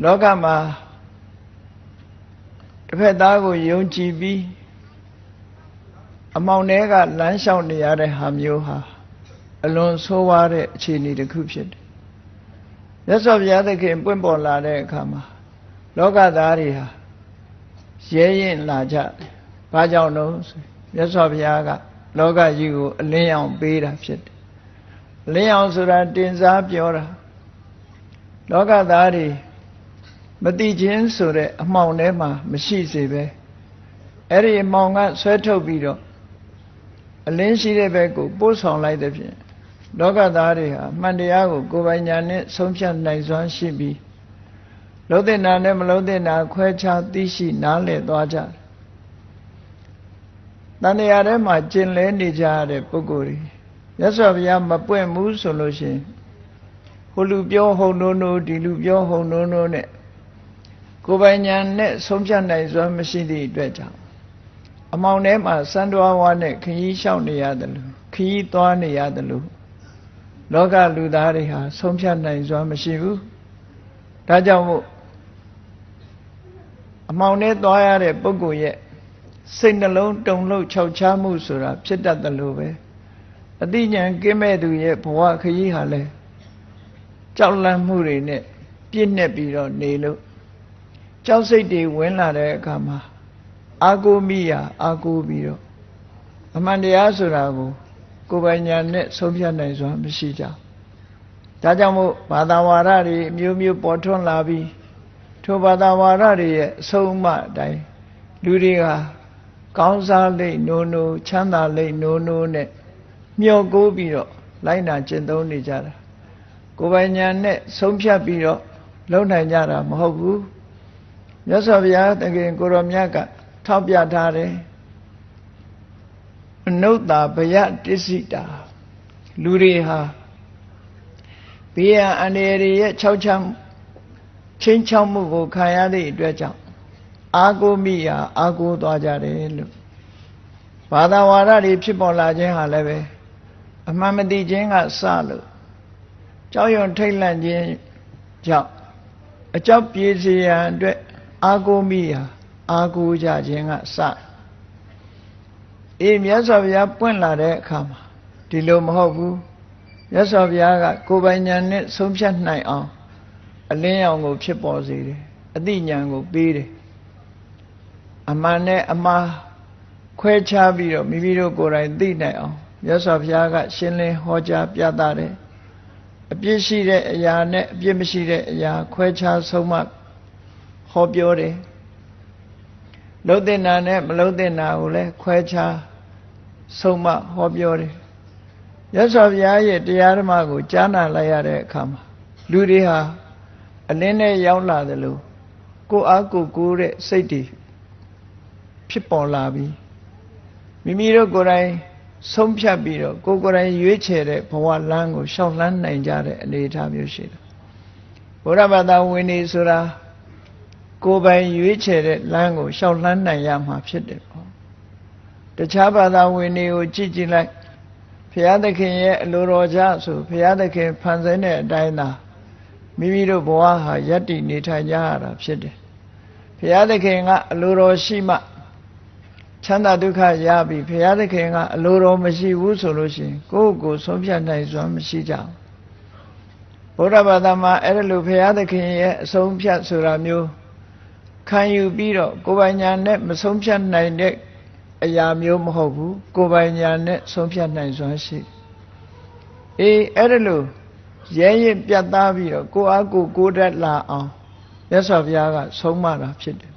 လောကမှာတစ်ဖက်သားကိုယုံကြည်ပြီးအမောင်တွေကလမ်းလျှောက်နေရတဲ့ဟာမျိုးဟာအလွန်ဆိုးဝါးတဲ့အခြေအနေတစ်ခုဖြစ်တယ်မြတ်စွာဘုရားသခင်ပွင့်ပေါ်လာတဲ့အခါမှာလောကသားတွေဟာရဲရင်လာကြတယ်ဘာကြောင့်လို့မြတ်စွာဘုရားကလောကကြီးကိုအလင်းရောင်ပေးတာဖြစ်တယ်အလင်းရောင်ဆိုတာတင်စားပြောတာလောကသားတွေမတိချင်းဆိုတဲ့အမှောင်ထဲမှာမရှိစေပဲအဲ့ဒီအမှောင်ကဆွဲထုတ်ပြီးတော့အလင်းရှိတဲ့ဘက်ကိုပို့ဆောင်လိုက်တဲ့ဖြင့်လောကသားတွေဟာမှန်တရားကိုကိုယ်ပိုင်ညာနဲ့ဆုံးဖြတ်နိုင်စွမ်းရှိပြီးလုံးတဲ့နာနဲ့မလုံးတဲ့နာခွဲခြားသိရှိနားလည်သွားကြတယ်တန်တရားထဲမှာကျင်လဲနေကြရတဲ့ပုဂ္ဂိုလ်တွေမြတ်စွာဘုရားမပွင့်ဘူးဆိုလို့ရှိရင်ဟိုလူပြောဟုံနိုးနိုးဒီလူပြောဟုံနိုးနိုးနဲ့ကိုယ်ပိုင်ညာနဲ့ဆုံးဖြတ်နိုင်စွမ်းမရှိသည့်အတွက်ကြောင့်အမောင်ထဲမှာစံတော်ဝါနဲ့ခရီးလျှောက်နေရတယ်လို့ခရီးသွားနေရတယ်လို့လောကလူသားတွေဟာဆုံးဖြတ်နိုင်စွမ်းမရှိဘူးဒါကြောင့်မို့အမောင်ထဲသွားရတဲ့ပုဂ္ဂိုလ်ရဲ့စိတ်နှလုံးတုန်လှုပ်ခြောက်ခြားမှုဆိုတာဖြစ်တတ်တယ်လို့ပဲအသိဉာဏ်ကင်းမဲ့သူရဲ့ဘဝခရီးဟာလဲကြောက်လန့်မှုတွေနဲ့ပြည့်နှက်ပြီးတော့နေလို့ကြောက်စိတ်တွေဝင်လာတဲ့အခါမှာအာကိုမိယာအာကိုပြီးတော့အမှန်တရားဆိုတာကိုကိုယ်ပိုင်ညာနဲ့ဆုံးဖြတ်နိုင်စွာမရှိကြဒါကြောင့်မို့ဘာသာဝါဒတွေအမျိုးမျိုးပေါ်ထွန်းလာပြီးထိုဘာသာဝါဒတွေရဲ့အဆုံးအမအတိုင်းလူတွေကကောင်းစားလိမ့်နိုးနိုးချမ်းသာလိမ့်နိုးနိုးနဲ့မျှော်ကိုးပြီးတော့လိုက်နာကျင့်သုံးနေကြတာကိုယ်ပိုင်ညာနဲ့ဆုံးဖြတ်ပြီးတော့လုပ်နိုင်ကြတာမဟုတ်ဘူးမြတ်စွာဘုရားသခင်ကိုရောမြတ်ကထောက်ပြထားတယ်အနုတ္တဗယတစ္ဆိတာလူတွေဟာဘေးရန်အန္တရာယ်ရဲ့ချင်းချောက်မှုကိုခံရသည့်အတွက်ကြောင့်အာကိုမိယာအာကိုသွားကြတယ်လို့ဘာသာဝါဒတွေဖြစ်ပေါ်လာခြင်းဟာလည်းပဲအမှန်မသိခြင်းကစလို့ကြောက်ရွံ့ထိတ်လန့်ခြင်းကြောင့်အကြောက်ပြေစေရန်အတွက်အာကိုမိယာအာကိုကြခြင်းကစမြတ်စွာဘုရားပွင့်လာတဲ့အခါမှာဒီလိုမဟုတ်ဘူးမြတ်စွာဘုရားကကိုယ်ပိုင်ဉာဏ်နဲ့ဆုံးဖြတ်နိုင်အောင်အလင်းရောင်ကိုဖြစ်ပေါ်စေတယ်အသိဉာဏ်ကိုပေးတယ်အမှန်နဲ့အမှားခွဲခြားပြီးတော့မိမိတို့ကိုယ်တိုင်သိနိုင်အောင်မြတ်စွာဘုရားကရှင်းလင်းဟောကြားပြသတယ်အပြစ်ရှိတဲ့အရာနဲ့အပြစ်မရှိတဲ့အရာခွဲခြားဆုံးမဟောပြောတယ်လုံးတဲ့နာနဲ့မလုံးတဲ့နာကိုလည်းခွဲခြားဆုံးမဟောပြောတယ်မြတ်စွာဘုရားရဲ့တရားဓမ္မကိုကြားနာလိုက်ရတဲ့အခါမှာလူတွေဟာအလင်းနဲ့ရောက်လာတယ်လို့ကိုယ်အားကိုယ်တဲ့စိတ်တွေဖြစ်ပေါ်လာပြီးမိမိတို့ကိုယ်တိုင်ဆုံးဖြတ်ပြီးတော့ကိုယ်တိုင်ရွေးချယ်တဲ့ဘဝလမ်းကိုရှောက်လန်းနိုင်ကြတဲ့အနေအထားမျိုးရှိတယ်ဘုရားဘာသာဝင်နေဆိုတာကိုယ်ပိုင်ရွေးချယ်တဲ့လမ်းကိုရှောက်လန်းနိုင်ရမှာဖြစ်တယ်ပေါ့တခြားဘာသာဝင်တွေကိုကြည့်ကြည့်လိုက်ဘုရားသခင်ရဲ့အလိုတော်ကြဆိုဘုရားသခင်ဖန်ဆင်းတဲ့အတိုင်းသာမိမိတို့ဘဝဟာယက်တည်နေထိုင်ကြရတာဖြစ်တယ်ဘုရားသခင်ကအလိုတော်ရှိမှချမ်းသာဒုက္ခရပြီဘုရားသခင်ကအလိုတော်မရှိဘူးဆိုလို့ရှိရင်ကိုယ့်ကိုယ်ဆုံးဖြတ်နိုင်စွမ်းမရှိကြဘူးဗုဒ္ဓဘာသာမှာအဲ့ဒါလိုဘုရားသခင်ရဲ့အဆုံးဖြတ်ဆိုတာမျိုးခံယူပြီးတော့ကိုယ်ပိုင်ညာနဲ့မဆုံးဖြတ်နိုင်တဲ့အရာမျိုးမဟုတ်ဘူးကိုယ်ပိုင်ညာနဲ့ဆုံးဖြတ်နိုင်စွမ်းရှိအဲ့ဒါလိုရဲရင်ပြတ်သားပြီးတော့ကိုယ်အားကိုယ်တတ်လာအောင်မြတ်စွာဘုရားကဆုံးမတာဖြစ်တယ်